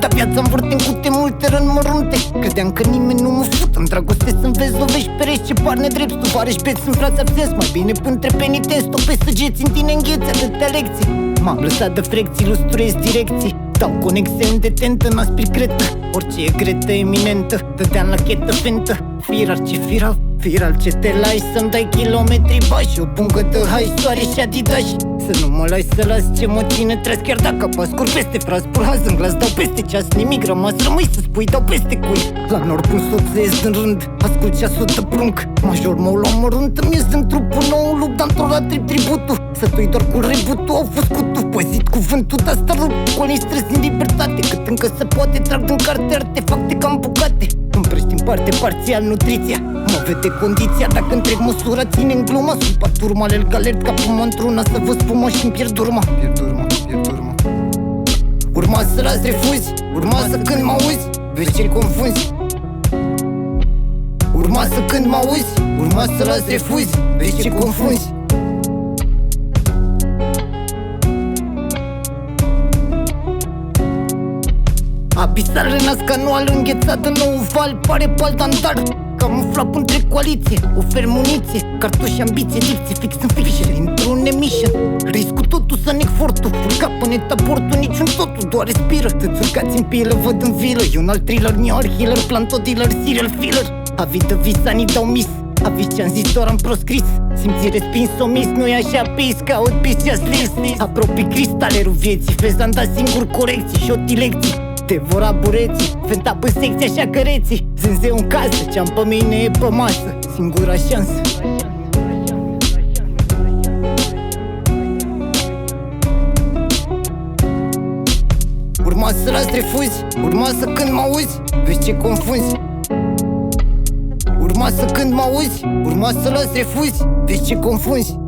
Multă viață învârt în cute, multe răni mărunte. Credeam că nimeni nu mă fut în dragoste, să-mi vezi, lovești pereți ce par nedrept. Tu varești beți, în frați absenți, mai bine între penitenți. Topesc săgeți, în tine îngheți atâtea lecții. M-am lăsat de frecții, lustrez direcții. Dau conexe în detentă, n-aspiri cretă. Orice e gretă eminentă, dădeam la chetă fentă. Firar ce firal, firal ce te lași, să-mi dai kilometri bași. O pungă de hai, soare și adidas. Să nu mă lași să las ce mă ține treaz. Chiar dacă pas scur peste fraz, purhaz în glas, dau peste ceas. Nimic rămas, rămâi să spui, dau peste cui. La nord pun soț să ies din rând, ascult ceasul de prunc. Major mă luam mărunt, îmi ies în trupul nou lup, dar într-o la tributul. Sătui doar cu rebutul, au fost cu tu, păzit cuvântul, dar asta rup. Colii stres din libertate, cât încă se poate. Trag din carte artefacte cam bucate. Împrăști în parte parțial nutriția. Mă vede condiția, dacă întreg măsura ține în gluma. Supa turma, alerg alert ca puma într-una, să vă spumă și-mi pierd urma. Urma să las refuzi, urma să când mă auzi, vezi ce confunzi. Urma să când mă auzi, urma să las refuzi, vezi ce confunzi. Abisal renasc anual, înghețat în nou val, pare paldantar. Camuflat între coaliție, ofer muniție, cartuși, ambiție, dicție, fix în fiction. Intru în emission, risc cu totul să nec fortul. Urca până taportul, niciun totul, doar respiră. Tăți urcați în pilă, văd în vilă. E un alt thriller, new healer, planto dealer, serial filler. Avid de vis, anii dau mis. Avis ce-am zis, doar am proscris. Simți respins, omis, nu-i așa pis. Caut pis, just list. Apropii cristalerul vieții, vezi, am dat singur corecții și o lecții. Te vor abureții, fenta pe secție așa căreții. Zânzeu în casă, ce-am pe mine e pe masă. Singura șansă. Urma să las refuzi, urma să când mă auzi, vezi ce confunzi. Urma să când mă auzi, urma să las refuzi, vezi ce confunzi.